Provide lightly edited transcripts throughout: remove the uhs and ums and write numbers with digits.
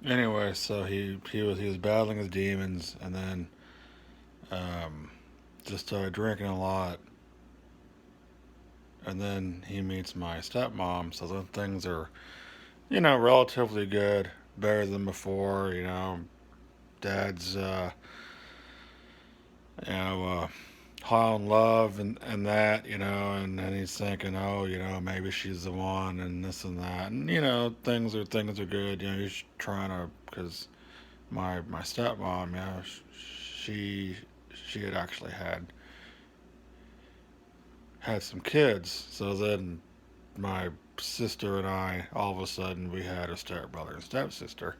Anyway, so he was battling his demons, and then um, just started drinking a lot, and then he meets my stepmom. So then things are, relatively good, better than before. Dad's you know high on love and that, and then he's thinking, oh, maybe she's the one, and this and that, and things are good. He's trying to, because my stepmom, she she had actually had some kids. So then my sister and I, all of a sudden, we had a stepbrother and stepsister,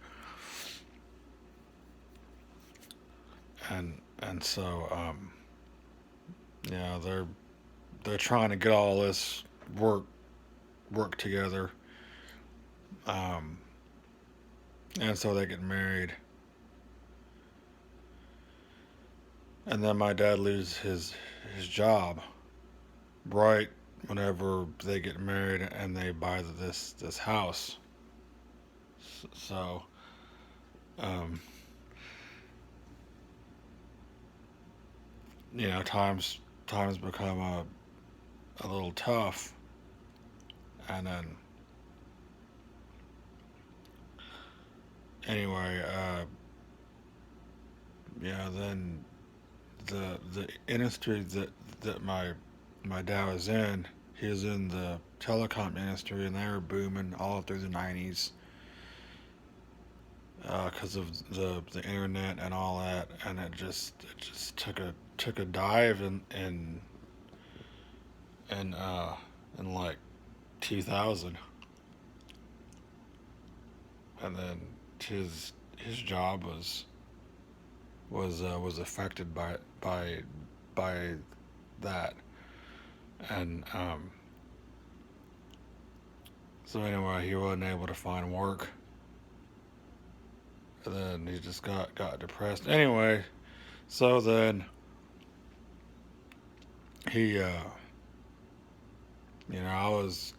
and so they're trying to get all this work work together, um, and so they get married, and then my dad loses his job right whenever they get married, and they buy this house. So um, times become a little tough, and then anyway, then the industry that my dad was in, he was in the telecom industry, and they were booming all through the '90s because of the internet and all that, and it just took a dive in in like 2000, and then his job was affected by that, and so anyway, he wasn't able to find work, and then he just got depressed. Anyway, so then he I was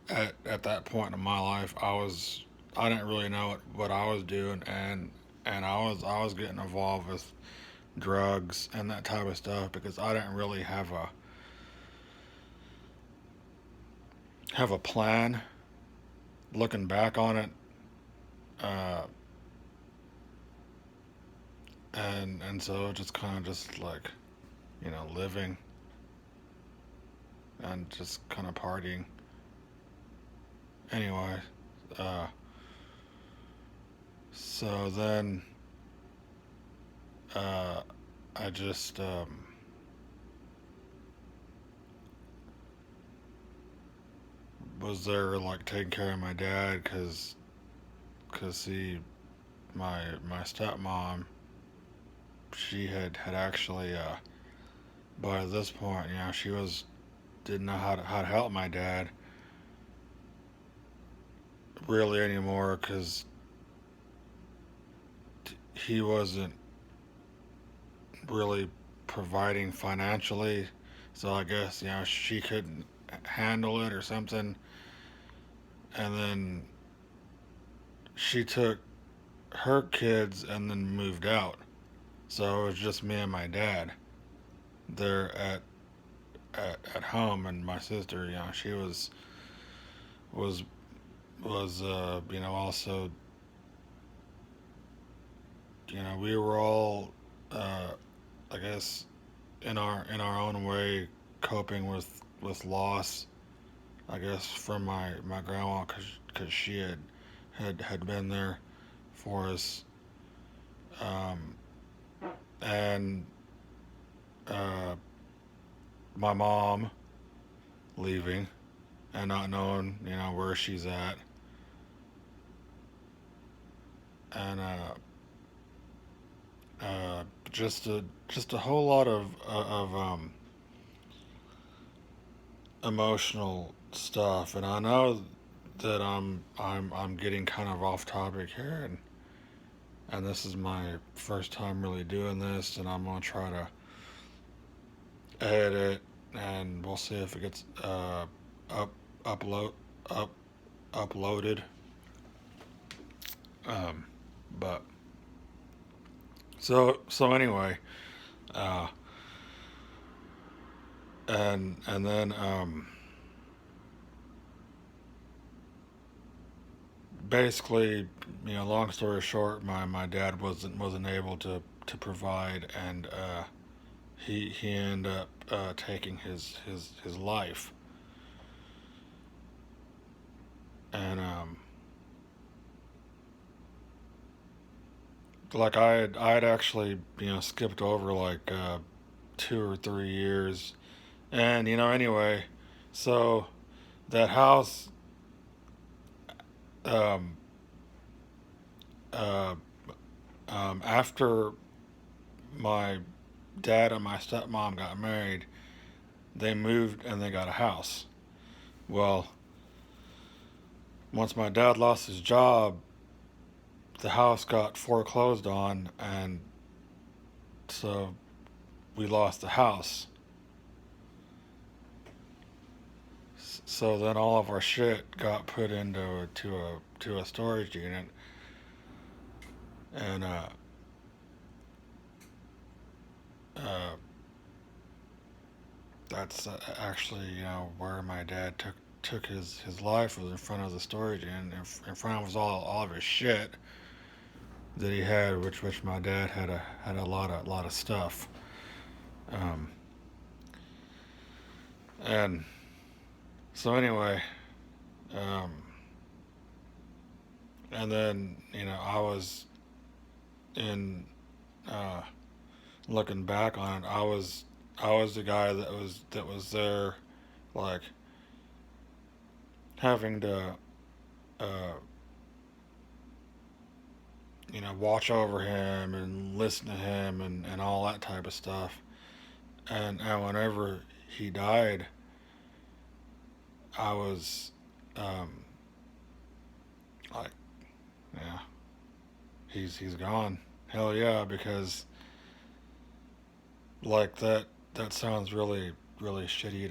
at that point in my life, I didn't really know what I was doing, and I was getting involved with drugs and that type of stuff because I didn't really have a plan. Looking back on it, uh, and so just kind of just like, living and just kind of partying. Anyway, uh, so then uh, I just was there like taking care of my dad because he my stepmom, she had actually by this point, she didn't know how to help my dad really anymore because he wasn't really providing financially. So I guess she couldn't handle it or something, and then she took her kids and then moved out. So it was just me and my dad there at home, and my sister, she was also, we were all I guess in our own way coping with loss. I guess from my grandma because she had been there for us, um, and uh, my mom leaving and not knowing where she's at, and just a whole lot of emotional stuff. And I know that I'm getting kind of off topic here, and this is my first time really doing this, and I'm gonna try to edit it, and we'll see if it gets up upload up uploaded. Um, but so anyway, uh, and then basically, long story short, my dad wasn't able to provide, and he ended up taking his life, and like I had actually skipped over like 2 or 3 years, and anyway, so that house, um, uh, after my dad and my stepmom got married, they moved and they got a house. Well, once my dad lost his job, the house got foreclosed on, and so we lost the house. So then all of our shit got put into a storage unit, and uh, that's actually where my dad took his life, was in front of the storage unit, in front of all of his shit that he had, which my dad had a lot of stuff, um, and so anyway, um, and then I was in uh, looking back on it, I was the guy that was there, like having to uh, watch over him and listen to him and all that type of stuff. And whenever he died, I was um, like, yeah, he's gone. Hell yeah, because like that sounds really shitty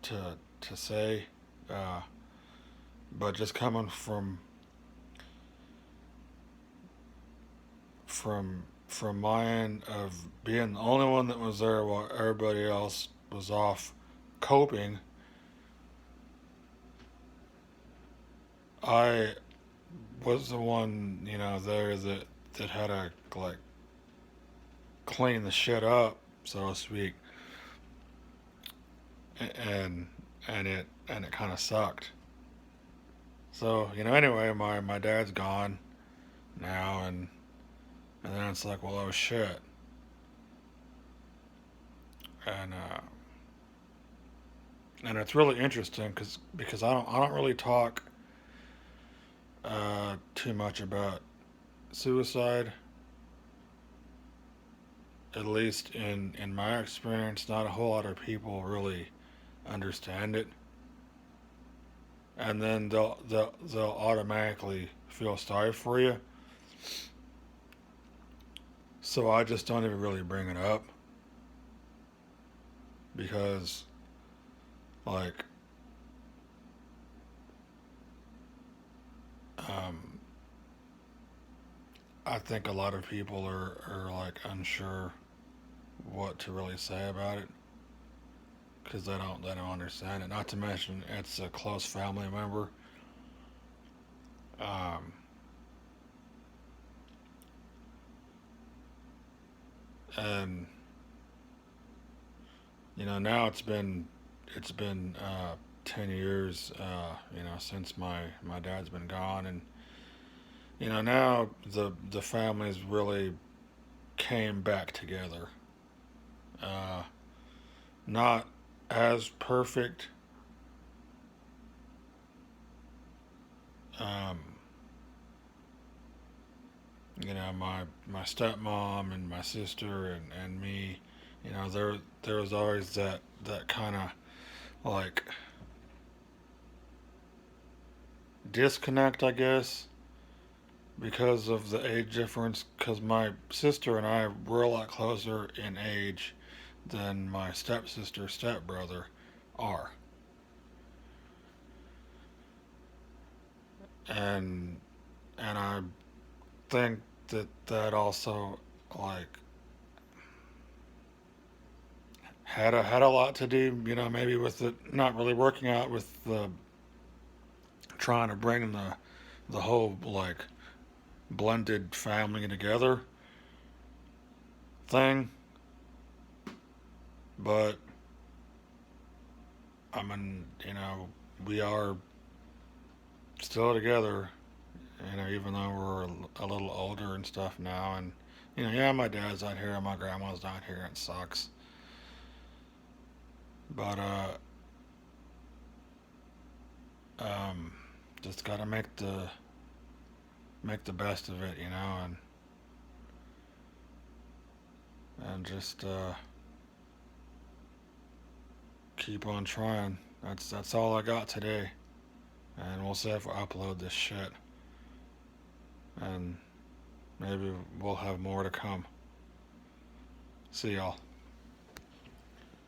to say, uh, but just coming from my end of being the only one that was there while everybody else was off coping, I was the one there that had to like clean the shit up, so to speak, and and it kind of sucked. So anyway, my dad's gone now, and then it's like, well, oh shit, and and it's really interesting because I don't really talk too much about suicide, at least in my experience. Not a whole lot of people really understand it, and then they'll automatically feel sorry for you. So I just don't even really bring it up because, like, um, I think a lot of people are like unsure what to really say about it because they don't understand it. Not to mention it's a close family member. Um, and now it's been 10 years since my dad's been gone, and now the family's really came back together. Uh, Not as perfect. Um, my stepmom and my sister and me. There was always that kind of like disconnect, I guess, because of the age difference. Because my sister and I were a lot closer in age than my stepsister stepbrother are, and and think that also like had a lot to do, maybe with it not really working out with the trying to bring the whole like blended family together thing. But I mean, we are still together, even though we're a little older and stuff now. And, yeah, my dad's not here and my grandma's not here. It sucks. But, um, just gotta make the best of it, and just, keep on trying. That's all I got today. And we'll see if I upload this shit. And maybe we'll have more to come. See y'all.